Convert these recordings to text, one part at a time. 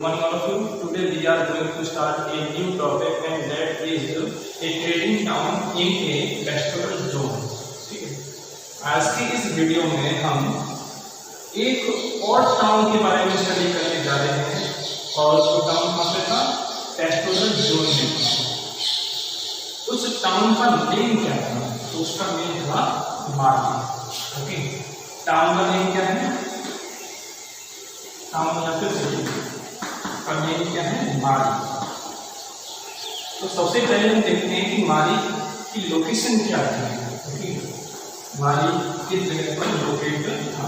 One of you, today we are going to start a new topic and that is a trading town in a pastoral zone. ठीक है, आज की इस video में हम एक और टाउन के बारे में स्टडी करने जा रहे हैं और उसको टाउन कहाँ पे था? पेस्टोरल जोन में था। उस टाउन का नेम क्या था? तो उसका नेम था मार्ली। ओके, टाउन का नेम क्या है? टाउन या फिर का नेम क्या है? मारी। तो सबसे पहले हम देखते हैं कि मारी की लोकेशन क्या थी। मारी किस जगह पर लोकेट था।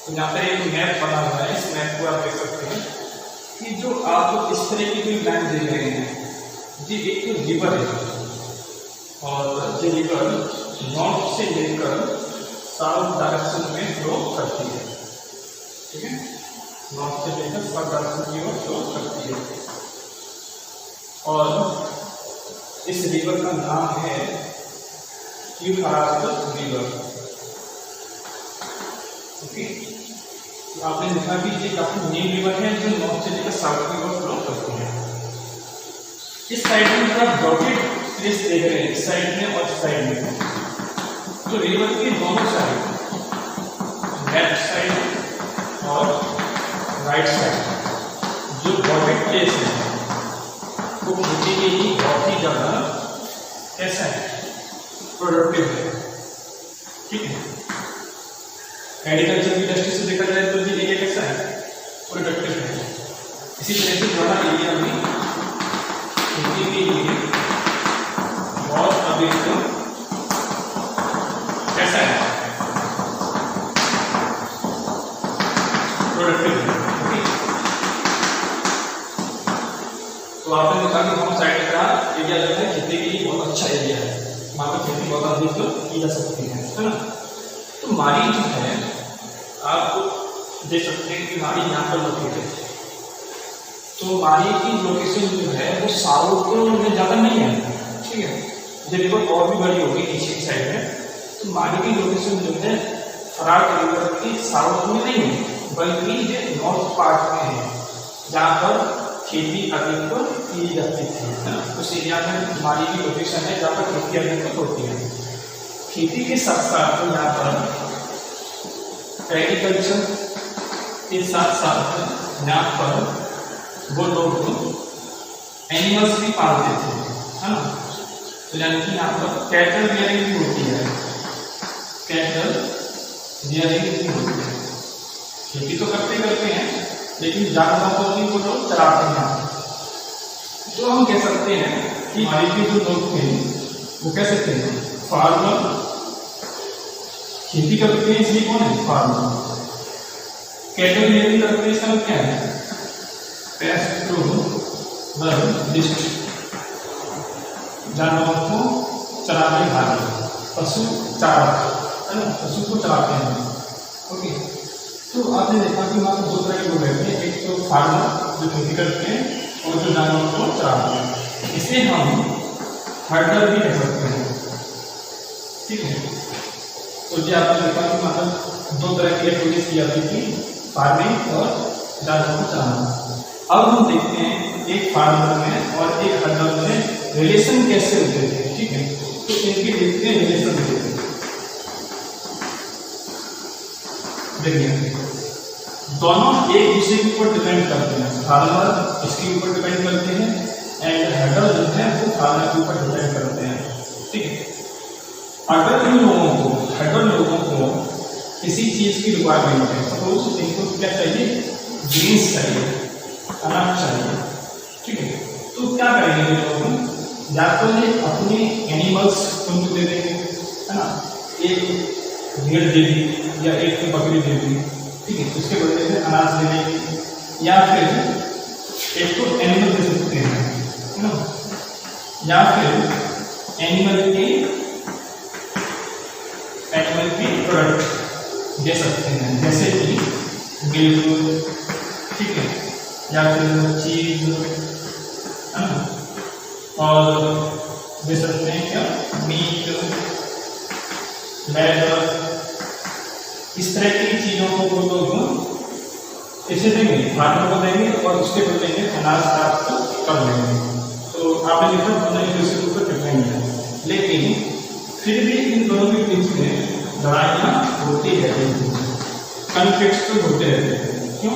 तो यहाँ पर एक मैप बना हुआ है, इस मैप को आप देख सकते हैं कि जो आप इस तरह की कोई लाइन देख रहे हैं, ये एक तो रिवर है और ये रिवर नॉर्थ से लेकर साउथ डायरेक्शन में फ्लो करती है। ठीक है, नॉर्थ से लेकर साउथ डायरेक्शन की ओर फ्लो करती है और इस रिवर का नाम है यूफ्राटिस रिवर। ओके, तो आपने देखा कि ये काफी मेन रिवर है जो नॉर्थ से लेकर साउथ की ओर फ्लो करती है। इस साइड में आप डॉटेड प्लेस देख रहे हैं, इस साइड में और इस साइड में, तो रिवर के दोनों साइड, लेफ्ट साइड और राइट साइड, जो डॉटेड प्लेस है वो खेती के लिए बहुत ही ज़्यादा कैसा है? प्रोडक्टिव है। ठीक है, एग्रीकल्चर की दृष्टि से देखा जाए तो ये एरिया कैसा है? प्रोडक्टिव है। इसी तरह से बड़ा एरिया में खेती के लिए बहुत अधिक कैसा है? प्रोडक्टिव है। तो आपने देखा कि हम साइड का एरिया जो है खेती के लिए बहुत अच्छा एरिया है, वहाँ पर खेती बहुत अधिक की जा सकती है ना। तो मारी जो है आप देख सकते हैं कि मारी यहाँ पर लोकेटेड है। तो मारी की लोकेशन जो है वो साउथ में ज़्यादा नहीं है। ठीक है, जब रिवर और भी बड़ी होगी नीचे की साइड में, तो मारी की लोकेशन जो है फराट रिवर की साउथ में नहीं है बल्कि ये नॉर्थ पार्ट में है जहाँ पर खेती अधिक की जाती थी। उस एरिया में मारी की लोकेशन है जहाँ पर खेती अधिक होती है। खेती के साथ साथ यहाँ पर एग्रीकल्चर के साथ साथ यहाँ पर वो लोग एनिमल्स भी पालते थे, है ना। तो यानी कि यहाँ पर कैटल रियरिंग भी होती है, कैटल रियरिंग भी होती है। खेती तो करते हैं लेकिन जानवरों को भी वो लोग चराते हैं। तो हम कह सकते हैं कि हमारे के जो लोग थे वो कैसे थे? फार्मर, खेती करते हैं इसलिए कौन है? फार्मर। कैटल रियरिंग करते हैं, इसका क्या है? पैस्टोरलिस्ट, जानवरों को चराने वाले, पशु चारक, है ना, पशु को चराते हैं। ओके, तो आपने देखा कि वहाँ पर दो तरह के लोग रहते हैं, एक तो फार्मर जो खेती करते हैं और जो जानवरों को चराते हैं। इसे हम हर्डर भी कह सकते हैं। ठीक है, तो ये आपने देखा कि वहाँ पर दो तरह की एक्टिविटीज की जाती थी, फार्मिंग और जानवरों को चराना। अब हम देखते हैं एक फार्मर में और एक हर्डर में रिलेशन कैसे होते थे। ठीक है, तो इनके देखते हैं रिलेशन देखते हैं। देखिए, दोनों एक दूसरे के ऊपर डिपेंड करते हैं। फार्मर इसके ऊपर डिपेंड करते हैं एंड हर्डर जो है वो फार्मर के ऊपर डिपेंड करते हैं। ठीक है, अगर इन लोगों को, हर्डर लोगों को किसी चीज़ की रिक्वायरमेंट है, सपोज इनको क्या चाहिए? ग्रीन्स चाहिए, अनाज चाहिए। ठीक है, तो क्या करेंगे ये लोग? या तो ये अपने एनिमल्स उनको दे देंगे, है ना, एक भेड़ दे दी या एक बकरी दे दी। ठीक है, उसके बदले में अनाज दे देंगे, या फिर एक तो एनिमल दे सकते हैं, है ना, या फिर एनिमल की प्रोडक्ट दे सकते हैं जैसे कि मिल्क, ठीक है, या फिर चीज, है ना, और दे सकते हैं क्या? मीट, लेदर, इस तरह की चीज़ों को वो लोग कैसे देंगे? फार्मर को देंगे और अनाज प्राप्त कर लेंगे। तो आपने देखा दोनों एक दूसरे के ऊपर डिपेंड है, लेकिन फिर भी इन दोनों के बीच में लड़ाइयाँ होती रहती हैं, कॉन्फ्लिक्ट्स तो होते रहते हैं। क्यों?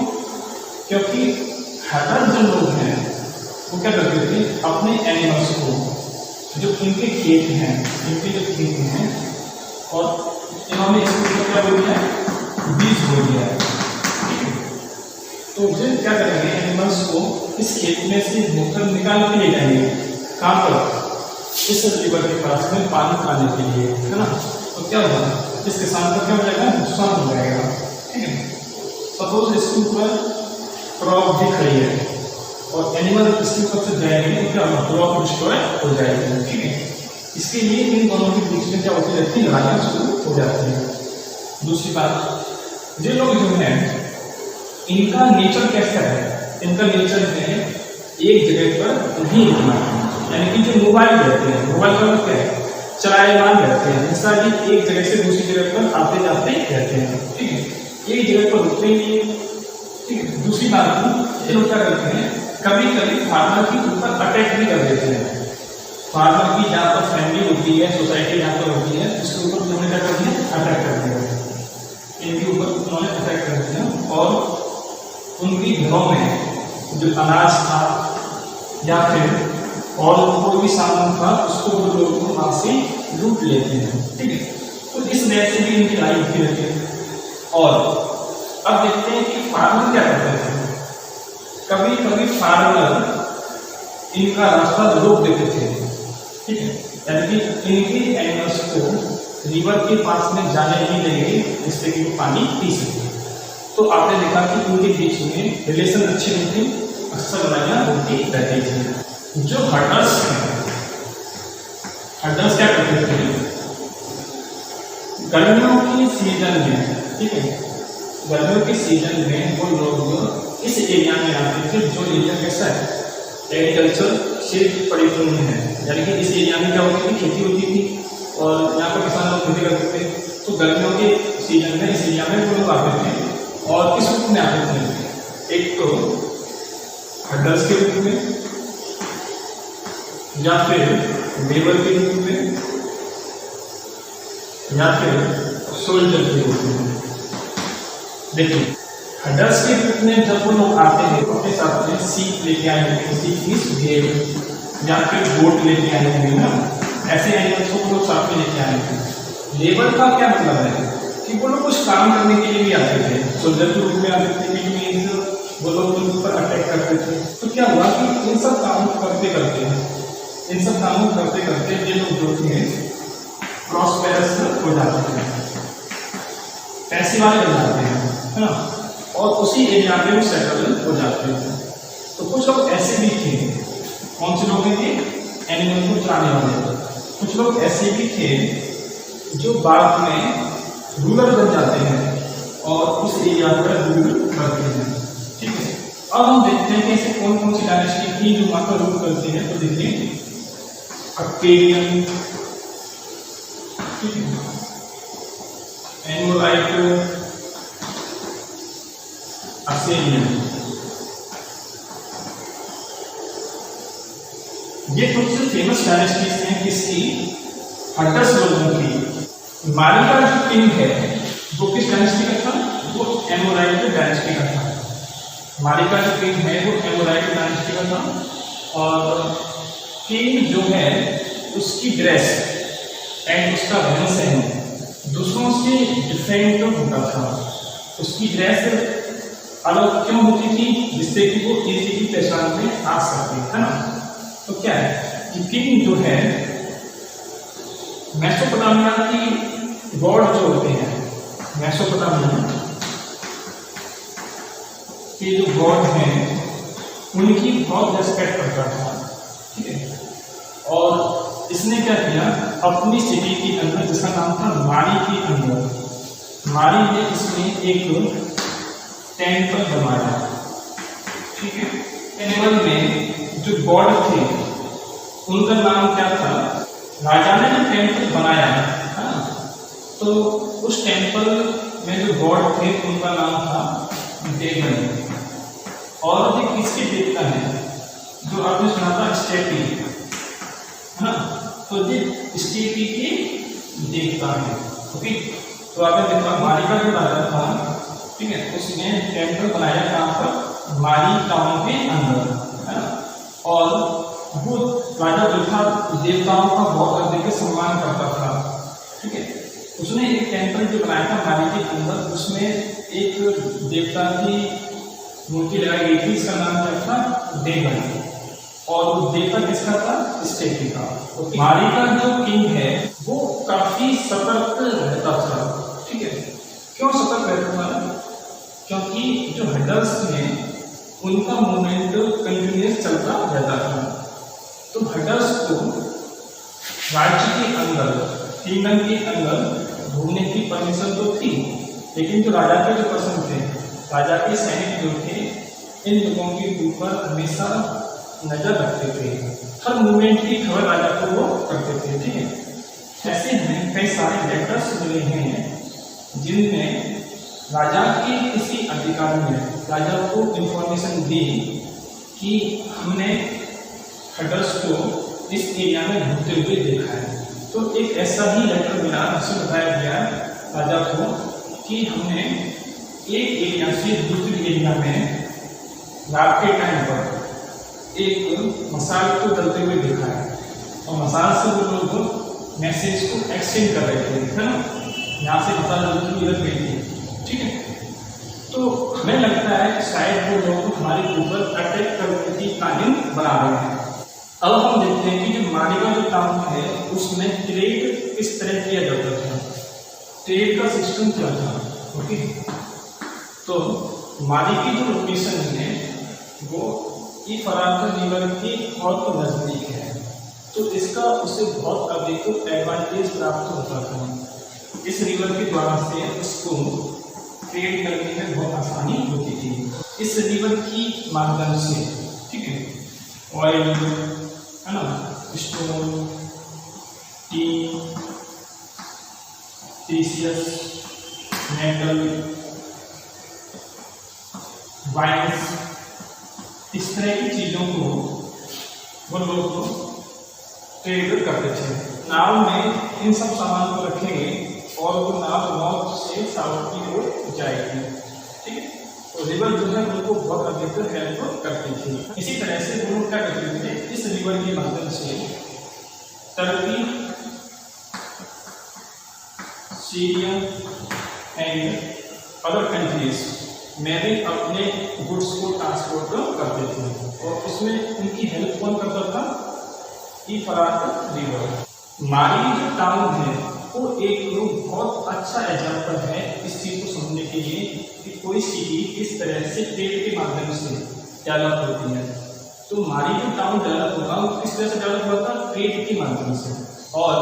क्योंकि हर जो लोग हैं वो क्या करते थे, अपने एनिमल्स को, जो इनके खेत हैं, इनके जो खेत हैं, और इन्होंने इसको क्या बोल दिया है, बीज बोल दिया है। तो फिर क्या करेंगे, एनिमल्स को इस खेत में से होकर निकाल के ले जाएंगे, कहाँ पर, इस रिवर के पास में पानी पाने के लिए, है ना। तो क्या होगा, इस किसान का क्या हो जाएगा, नुकसान हो जाएगा। ठीक है, सपोज इसके ऊपर क्रॉप भी खड़ी है और एनिमल इसके ऊपर से जाएंगे तो क्या होगा, क्रॉप डिस्ट्रॉय हो जाएगी। ठीक है, इसके लिए इन दोनों के बीच में क्या होती रहती है, लड़ाइयाँ शुरू हो जाती है। दूसरी बात, ये लोग जो है इनका नेचर कैसा है, इनका नेचर है एक जगह पर नहीं रुकना, यानी कि जो मोबाइल रहते हैं, मोबाइल का मतलब क्या है, चलायमान रहते हैं, जैसा कि एक जगह से दूसरी जगह पर आते जाते रहते हैं। ठीक है, एक जगह पर रुकते ही। ठीक है, दूसरी बात, ये लोग क्या करते हैं, कभी कभी फार्मर के ऊपर अटैक भी कर देते हैं। फार्मर की जहाँ पर फैमिली होती है, सोसाइटी जहाँ पर होती है, उसके ऊपर उन्होंने क्या कर दिया, अटैक कर दिया, इनके ऊपर उन्होंने अटैक कर दिया और उनकी घरों में जो अनाज था या फिर और कोई भी सामान था उसको वो लोग वहाँ से लूट लेते हैं। ठीक है, तो इस वजह से भी इनकी लड़ाई होती रहती है। और अब देखते हैं कि फार्मर क्या करते थे, कभी कभी फार्मर इनका रास्ता रोक देते थे। ठीक है, यानी कि इनके एनिमल्स को रिवर के पास में जाने नहीं देंगे जिससे कि वो पानी पी सके। तो आपने देखा कि उनके बीच में रिलेशन अच्छी नहीं थी, अक्सर लड़ाइयाँ होती रहती थी। जो हर्डर्स हैं, हर्डर्स क्या करते थे, गर्मियों के सीजन में, ठीक है, गर्मियों के सीजन में वो लोग इस एरिया में आते थे जो एरिया कैसा है, एग्रीकल्चर से परिपूर्ण है, यानी कि इस एरिया में क्या होती थी, खेती होती थी और यहाँ पर किसान लोग खेती करते थे। तो गर्मियों के सीजन में इस एरिया में वो लोग आते थे और किस रूप में आते थे, एक तो हर्डर्स के रूप में या फिर लेबर के रूप में या फिर सोल्जर के रूप में। देखिए, हर्डर्स के रूप में जब वो लोग आते हैं तो अपने साथ में सीप लेके आएंगे, सीप मींस भेड़ या फिर गोट लेके आएंगे ना, ऐसे एनिमल्स को लोग साथ में लेके आएंगे। लेबर का क्या मतलब है कि वो लोग कुछ काम करने के लिए भी आते थे, सोल्जर के रूप में आते थे, मीन्स वो लोग उनके ऊपर अटैक करते थे। तो क्या हुआ कि इन सब कामों करते करते ये लोग जो थे प्रॉस्पेरस हो जाते हैं, पैसे वाले बन जाते हैं, है ना, और उसी एरिया में वो सेटल हो जाते हैं। तो कुछ लोग ऐसे भी थे, कौन से लोग थे, एनिमल को चलाने वाले। कुछ लोग ऐसे भी थे जो बाद में रूलर बन जाते हैं और उस एरिया पर रूल करते हैं। ठीक है, अब हम देखते हैं कि ऐसे कौन कौन सी डायनेस्टी थी जो वहाँ पर रूल करते हैं। तो देखिए, अक्केडियन, ठीक है, एमोराइट, असेनियन, ये कुछ फेमस डायनेस्टीज हैं किसकी, हर्डर्स लोगों की। माली का जो किंग है वो किस डायनेस्टी का था, वो एमोराइट डायनेस्टी का था। माली का जो किंग है वो एमोराइट डायनेस्टी का था और किंग जो है उसकी ड्रेस एंड उसका रहन सहन दूसरों से डिफरेंट होता था। उसकी ड्रेस अलग क्यों होती थी, जिससे कि वो इजीली पहचान में आ सकते, है ना। तो क्या है कि किंग जो है मेसोपोटामिया की गॉड जो होते हैं, मेसोपोटामिया के जो गॉड हैं उनकी बहुत रेस्पेक्ट करता था। ठीक है, और इसने क्या किया, अपनी सिटी के अंदर, जिसका नाम था मारी के अंदर, मारी ने इसमें एक टेंपल बनवाया। ठीक है, टेंपल में जो गॉड थे उनका नाम क्या था, राजा ने जो टेंपल बनाया है, तो उस टेंपल में जो गॉड थे उनका नाम था डेमन। और ये किसके देवता है, जो आपने सुना था स्टेपी, है ना, तो ये स्टेपी के देवता है। ओके, तो आपने देखा मारी का जो राजा था, ठीक है, उसने टेम्पल बनाया कहाँ पर, मारी टाउन के अंदर, है ना, और वो राजा जो था देवताओं का बहुत अधिक के सम्मान करता था, ठीक है। उसने एक टेम्पल जो बनाया था मारी के अंदर, उसमें एक देवता की मूर्ति लगाई गई थी, इसका नाम क्या था, देवन, और वो देवता किसका था, स्टेपी का। मारी का जो किंग है वो काफी सतर्क रहता था, ठीक है। क्यों सतर्क रहता था, क्योंकि जो हडर्स ने उनका मूवमेंट कंटिन्यूस चलता रहता था, तो हडर्स को राज्य के अंदर, किंगडम के अंदर घूमने की परमिशन तो थी, लेकिन जो राजा के जो पर्सन थे, राजा के सैनिक जो थे, इन लोगों के ऊपर हमेशा नजर रखते थे, हर मूवमेंट की खबर राजा को वो करते थे, ठीक है। ऐसे हैं कई सारे लेटर्स मिले हैं जिनमें राजा के किसी अधिकारी ने राजा को इंफॉर्मेशन दी कि हमने हडर्स को इस एरिया में घूमते हुए देखा है। तो एक ऐसा ही लेटर मिला जिसमें बताया गया राजा को कि हमने एक एरिया से दूसरी एरिया में रात के टाइम पर एक मसाल को जलते हुए देखा है, और मसाल से वो लोग मैसेज को एक्सचेंज कर रहे थे, है ना, यहाँ से मसाल जलती हुई इधर गई थी, ठीक है। तो हमें लगता है कि शायद वो लोग हमारे ऊपर अटैक करने की प्लानिंग बना रहे हैं। अब हम देखते हैं कि जो मारी का जो टाउन है उसमें ट्रेड किस तरह किया जाता था, ट्रेड का सिस्टम क्या था। ओके, तो मारी की जो लोकेशन है वो यूफ्रेटिस रिवर के बहुत नजदीक है, तो इसका उसे बहुत अधिक एडवांटेज प्राप्त होता था। इस रिवर के द्वारा से उसको ट्रेड करने में बहुत आसानी होती थी। इस रिवर की माध्यम से, ठीक है, ऑयल, है ना, stone, tea, precious metal, wines, इस तरह की चीजों को वो लोग ट्रेड करते थे। नाव में इन सब सामान को रखेंगे और वो नाव नॉर्थ से साउथ की ओर जाएगी, ठीक है। तो रिवर जो है उनको बहुत अधिक हेल्प करती थी। इसी तरह से वो लोग क्या करते थे, इस रिवर के माध्यम से Turkey, Syria and other countries में भी अपने गुड्स को ट्रांसपोर्ट करते थे, और उसमें उनकी हेल्प कौन करता था, यूफ्रेटिस रिवर। मारी जो टाउन है वो एक बहुत अच्छा एग्जाम्पल है इस चीज को समझने के लिए कि कोई सिटी किस तरह से ट्रेड के माध्यम से डेवलप होती है। तो मारी जो टाउन डेवलप होगा वो किस तरह से डेवलप हुआ था, ट्रेड के माध्यम से, और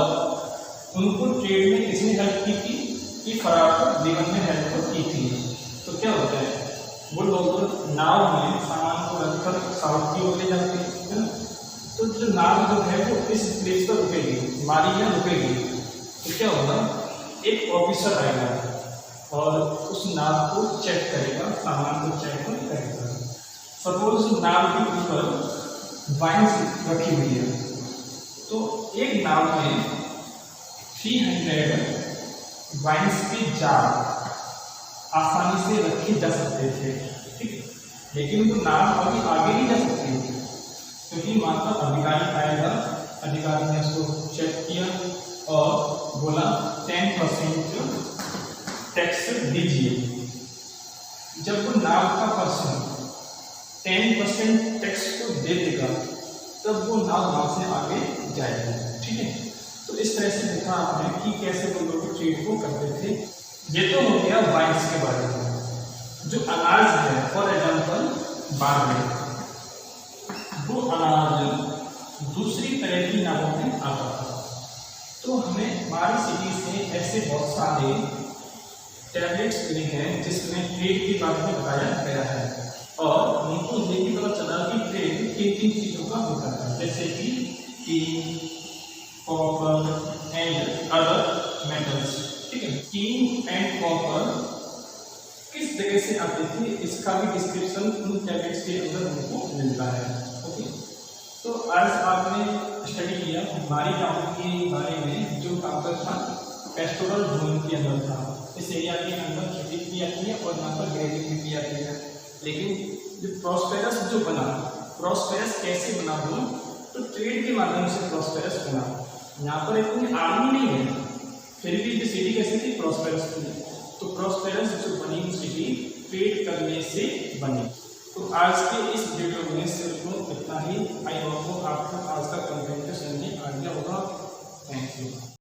उनको ट्रेड में किसने हेल्प की थी, यूफ्रेटिस रिवर ने हेल्प की थी। तो क्या होता है, वो लोग नाव में सामान को रखकर साउथ की ओर ले जाते हैं ना, तो जो नाव जो है वो इस प्लेस पर रुकेगी, मारी में रुकेगी, तो क्या होगा, एक ऑफिसर आएगा और उस नाव को चेक करेगा, सामान को चेक करेगा। सपोज नाव के ऊपर वाइन्स रखी हुई है, तो एक नाव में 300 वाइन्स के जार आसानी से रखे जा सकते थे, ठीक है, लेकिन वो नाव अभी आगे नहीं जा सकती क्योंकि वहाँ पर अधिकारी आएगा, अधिकारी ने उसको चेक किया और बोला 10% टैक्स दीजिए। जब वो नाव का पर्सन 10% टैक्स को दे देगा तब वो नाव वहाँ से आगे जाएगी, ठीक है। तो इस तरह से देखा आपने कि कैसे वो लोग ट्रेड को करते थे। ये तो हो गया वाइन्स के बारे में। जो अनाज है, फॉर एग्जाम्पल बारले, वो अनाज दूसरी तरह की नावों में आता था। तो हमें हमारी सिटी से ऐसे बहुत सारे टैबलेट्स मिले हैं जिसमें ट्रेड के बारे में बताया गया है, और हमको ये भी पता चला कि ट्रेड किन किन चीज़ों का होता है, जैसे कि tin, copper and other metals, ठीक है। टीन एंड कॉपर किस जगह से आते थे इसका भी डिस्क्रिप्शन उन टैबलेट्स के मिलता है। ओके, तो आज आपने स्टडी किया बारी टाउन के बारे में, जो काउंटर था पेस्टोरल जोन के अंदर था। इस एरिया के अंदर खेती की जाती है और यहाँ पर ग्रेडिंग भी की जाती है। लेकिन जो प्रॉस्पेरस जो बना, प्रॉस्पेरस कैसे बना बोलो तो ट्रेड के माध्यम से प्रॉस्पेरस बना। यहाँ पर इतनी आर्मी नहीं है, फिर भी जो सिटी कैसी थी, प्रॉस्पेरस थी। तो प्रॉस्पेरस जो बनी सिटी ट्रेड करने से बनी। तो आज के इस वीडियो में सिर्फ इतना ही। आई होप आपको आज का कंटेंट समझ आ गया होगा। Thank you.